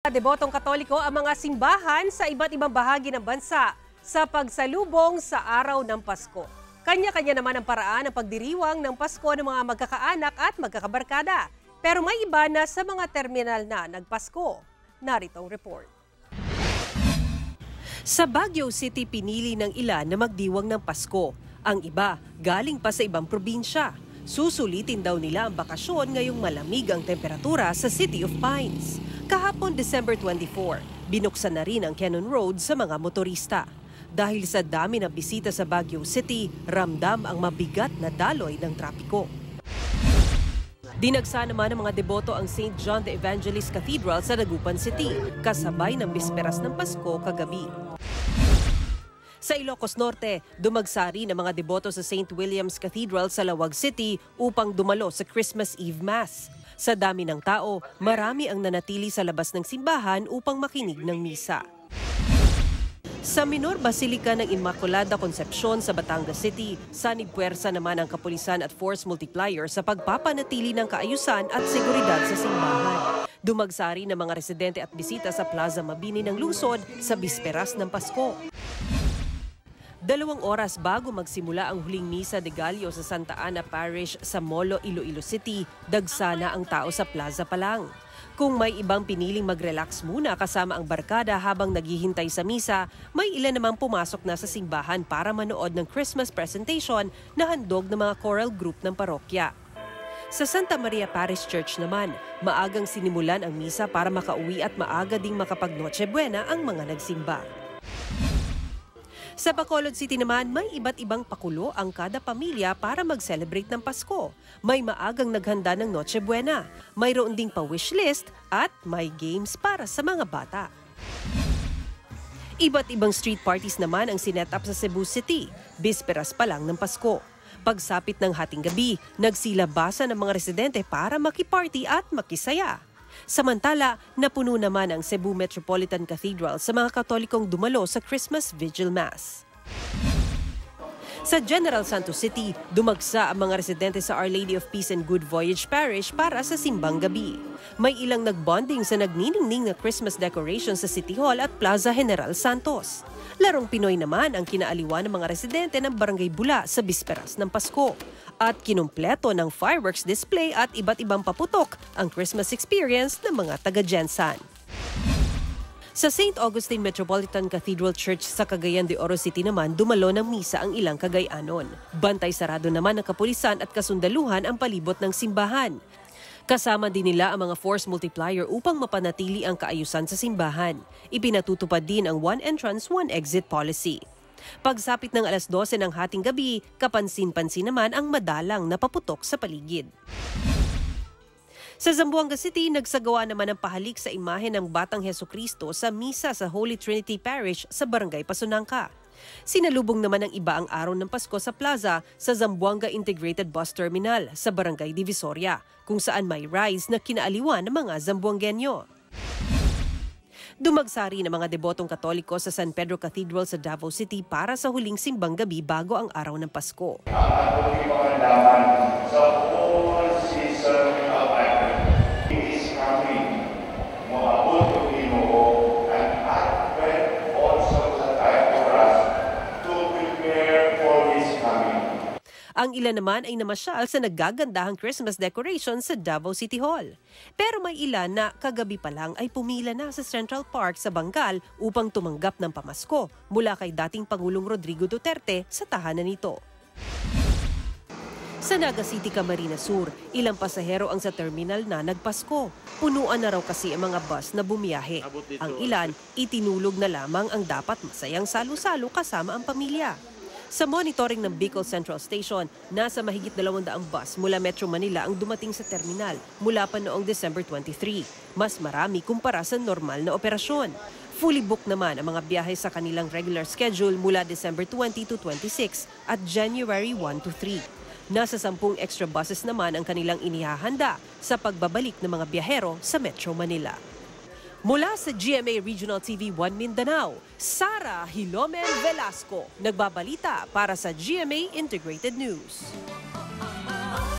Debotong Katoliko ang mga simbahan sa iba't ibang bahagi ng bansa sa pagsalubong sa araw ng Pasko. Kanya-kanya naman ang paraan ng pagdiriwang ng Pasko ng mga magkakaanak at magkakabarkada. Pero may iba na sa mga terminal na nagpasko. Narito ang report. Sa Baguio City, pinili ng ilan na magdiwang ng Pasko. Ang iba, galing pa sa ibang probinsya. Susulitin daw nila ang bakasyon ngayong malamig ang temperatura sa City of Pines. Kahapon December 24, binuksan na rin ang Cannon Road sa mga motorista. Dahil sa dami ng bisita sa Baguio City, ramdam ang mabigat na daloy ng trapiko. Dinagsa naman ng mga deboto ang St. John the Evangelist Cathedral sa Dagupan City, kasabay ng bisperas ng Pasko kagabi. Sa Ilocos Norte, dumagsa rin ang mga deboto sa St. William's Cathedral sa Lawag City upang dumalo sa Christmas Eve Mass. Sa dami ng tao, marami ang nanatili sa labas ng simbahan upang makinig ng misa. Sa Minor Basilica ng Immaculada Concepcion sa Batangas City, sanib-puwersa naman ang kapulisan at force multiplier sa pagpapanatili ng kaayusan at seguridad sa simbahan. Dumagsa rin ang mga residente at bisita sa Plaza Mabini ng lungsod sa bisperas ng Pasko. 2 oras bago magsimula ang huling misa de Gallo sa Santa Ana Parish sa Molo, Iloilo City, dagsa na ang tao sa plaza pa lang. Kung may ibang piniling mag-relax muna kasama ang barkada habang naghihintay sa misa, may ilan namang pumasok na sa simbahan para manood ng Christmas presentation na handog ng mga choral group ng parokya. Sa Santa Maria Parish Church naman, maagang sinimulan ang misa para makauwi at maaga ding makapag-Noche Buena ang mga nagsimba. Sa Bacolod City naman, may iba't ibang pakulo ang kada pamilya para mag-celebrate ng Pasko. May maagang naghanda ng Noche Buena, mayroon ding pa-wish list at may games para sa mga bata. Iba't ibang street parties naman ang sinet up sa Cebu City, bisperas pa lang ng Pasko. Pagsapit ng hating gabi, nagsilabasan ng mga residente para makiparty at makisaya. Samantala, napuno naman ang Cebu Metropolitan Cathedral sa mga Katolikong dumalo sa Christmas Vigil Mass. Sa General Santos City, dumagsa ang mga residente sa Our Lady of Peace and Good Voyage Parish para sa simbang gabi. May ilang nagbonding sa nagniningning na Christmas decoration sa City Hall at Plaza General Santos. Larong Pinoy naman ang kinaaliwan ng mga residente ng Barangay Bula sa bisperas ng Pasko. At kinumpleto ng fireworks display at iba't ibang paputok ang Christmas experience ng mga taga-Gensan. Sa St. Augustine Metropolitan Cathedral Church sa Cagayan de Oro City naman, dumalo ng misa ang ilang Cagayanon. Bantay sarado naman ng kapulisan at kasundaluhan ang palibot ng simbahan. Kasama din nila ang mga force multiplier upang mapanatili ang kaayusan sa simbahan. Ipinatutupad din ang one entrance, one exit policy. Pagsapit ng alas 12 ng hating gabi, kapansin-pansin naman ang madalang na paputok sa paligid. Sa Zamboanga City, nagsagawa naman ng pahalik sa imahe ng Batang Hesukristo sa misa sa Holy Trinity Parish sa Barangay Pasunangka. Sinalubong naman ng iba ang araw ng Pasko sa plaza sa Zamboanga Integrated Bus Terminal sa Barangay Divisoria, kung saan may rides na kinaaliwan ng mga Zamboangenyo. Dumagsa rin ang mga debotong Katoliko sa San Pedro Cathedral sa Davao City para sa huling simbang gabi bago ang araw ng Pasko. Sa whole season of Advent, it is coming. Moabot yung Ginoo, and Advent also is a time for us to prepare for His coming. Ang ilan naman ay namasyal sa naggagandahang Christmas decoration sa Davao City Hall. Pero may ilan na kagabi pa lang ay pumila na sa Central Park sa Bangal upang tumanggap ng pamasko mula kay dating Pangulong Rodrigo Duterte sa tahanan nito. Sa Naga City, Camarines Sur, ilang pasahero ang sa terminal na nagpasko. Punuan na raw kasi ang mga bus na bumiyahe. Ang ilan, itinulog na lamang ang dapat masayang salo-salo kasama ang pamilya. Sa monitoring ng Bicol Central Station, nasa mahigit 200 bus mula Metro Manila ang dumating sa terminal mula pa noong December 23. Mas marami kumpara sa normal na operasyon. Fully booked naman ang mga biyahe sa kanilang regular schedule mula December 20 to 26 at January 1 to 3. Nasa 10 extra buses naman ang kanilang inihahanda sa pagbabalik ng mga biyahero sa Metro Manila. Mula sa GMA Regional TV 1 Mindanao, Sara Hilomen Velasco, nagbabalita para sa GMA Integrated News.